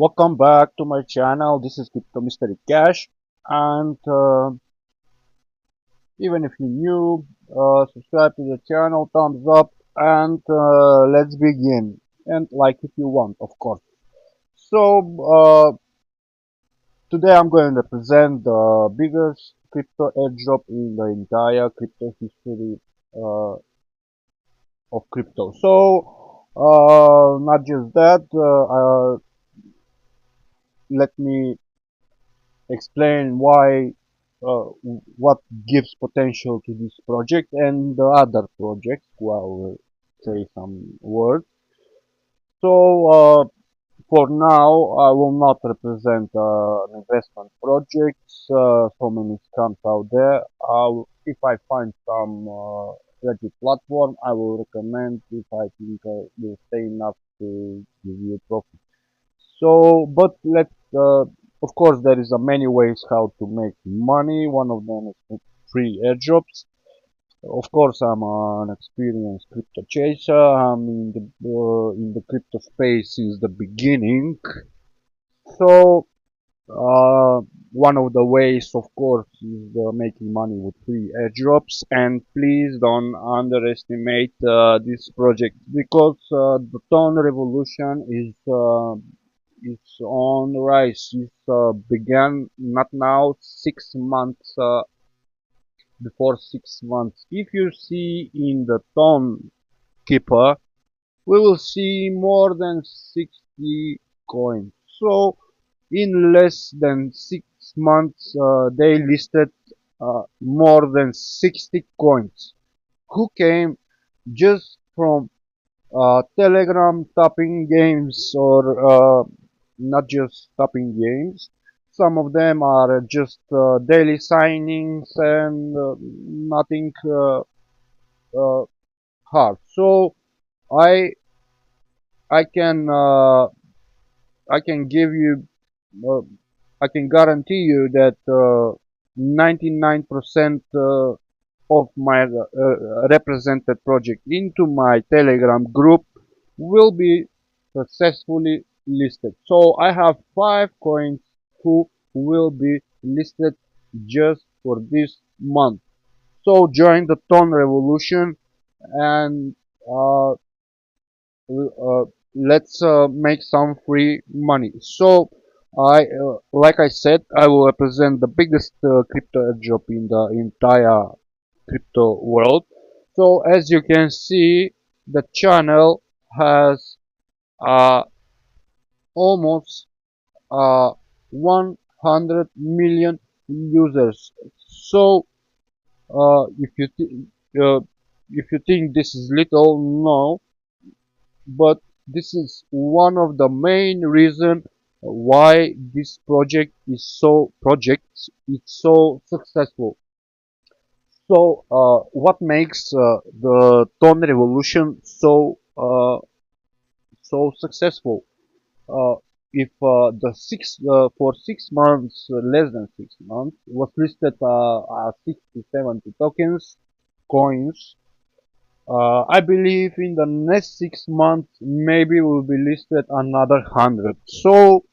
Welcome back to my channel. This is Crypto Mystery Cash, and even if you're new, subscribe to the channel, thumbs up, and let's begin. And like if you want, of course. So today I'm going to present the biggest crypto airdrop in the entire crypto history uh, of crypto. So not just that, let me explain why what gives potential to this project and the other projects. Well, will say some words. So for now, I will not represent investment projects. So many scams out there. If I find some legit platform, I will recommend if I think will stay enough to give you profit. So, but of course, there is a many ways how to make money. One of them is with free airdrops. Of course, I'm an experienced crypto chaser. I'm in the crypto space since the beginning. So, one of the ways, of course, is making money with free airdrops. And please don't underestimate this project because the Tone Revolution is on rise. It began not now, 6 months before 6 months. If you see in the Tone Keeper, we will see more than 60 coins. So in less than 6 months, they listed more than 60 coins who came just from Telegram tapping games or not just tapping games. Some of them are just daily signings and nothing uh, hard. So I I can uh, I can give you uh, I can guarantee you that 99% of my represented project into my Telegram group will be successfully listed. So I have 5 coins who will be listed just for this month. So join the Tone Revolution and uh, let's make some free money. So like I said, I will represent the biggest crypto airdrop in the entire crypto world. So as you can see, the channel has uh, almost 100 million users. So uh, if you think this is little, no, but this is one of the main reason why this project is so successful. So what makes the Tone Revolution so successful? Uh, if the six for 6 months, less than 6 months, was listed 60, 70 tokens, coins. I believe in the next 6 months, maybe will be listed another 100. So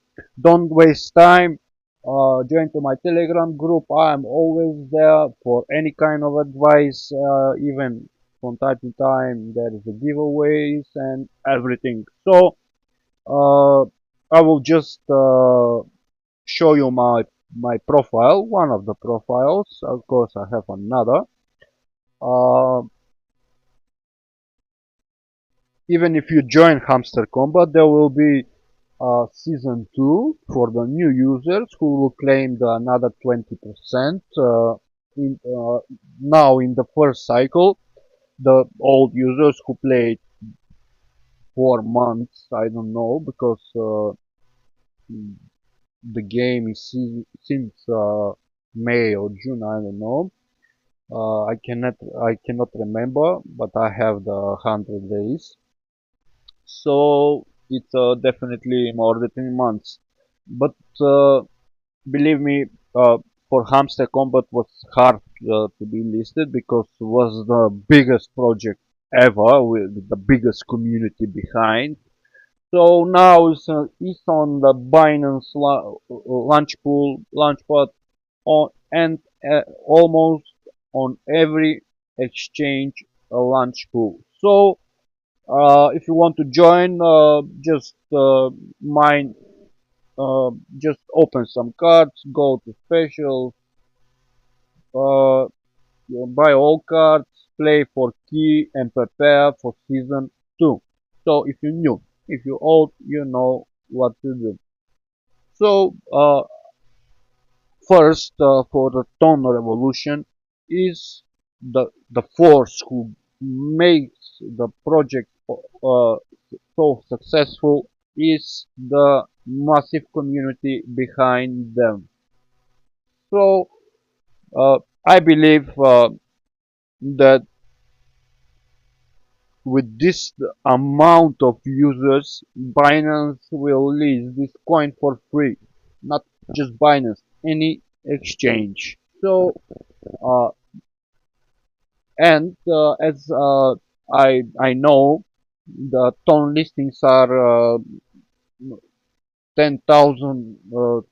don't waste time. Join to my Telegram group. I am always there for any kind of advice. Even from time to time, there is a giveaways and everything. So uh, I will just show you my profile, one of the profiles. Of course, I have another. Uh, Even if you join Hamster Combat, there will be season 2 for the new users who will claim the another 20% now in the first cycle. The old users who played 4 months, I don't know, because the game is since May or June, I don't know. I cannot remember, but I have the 100 days. So it's definitely more than 3 months. But believe me, for Hamster Combat was hard to be listed because it was the biggest project ever with the biggest community behind. So now it's on the Binance launch pool, launchpad, on and almost on every exchange launch pool. So if you want to join, just mine, just open some cards, go to special, buy all cards, play for key, and prepare for season 2. So if you're new, if you're old, you know what to do. So first, for the tone revolution is the force who makes the project so successful is the massive community behind them. So I believe that with this amount of users, Binance will release this coin for free. Not just Binance, any exchange. So uh, and as I know, the ton listings are 10,000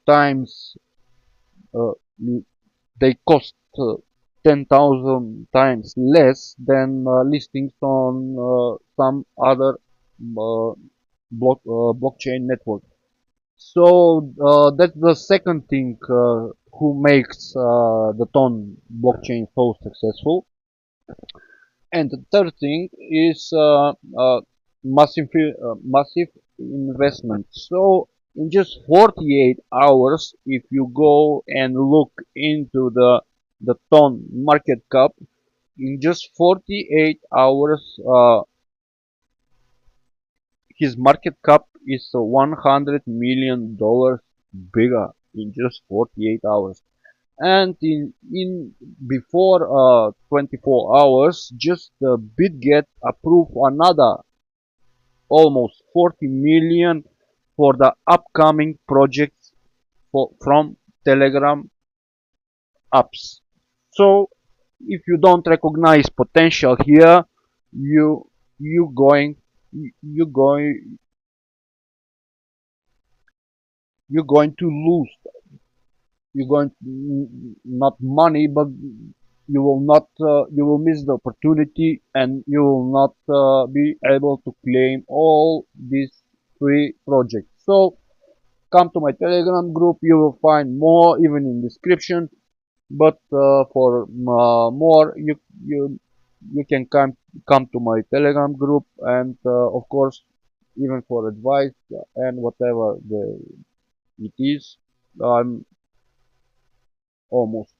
times. Uh, they cost 10,000 times less than listings on some other blockchain network. So that's the second thing who makes the Ton blockchain so successful. And the third thing is massive investment. So in just 48 hours, if you go and look into the ton market cap, in just 48 hours, his market cap is $100 million bigger in just 48 hours. And in before 24 hours, just the BitGet approved another almost 40 million for the upcoming projects from Telegram apps. So if you don't recognize potential here, you you going you going you're going to lose. You're going not money, but you will miss the opportunity, and you will not be able to claim all these free projects. So come to my Telegram group. You will find more even in description. But for more, you can come to my Telegram group, and of course, even for advice and whatever it is, I'm almost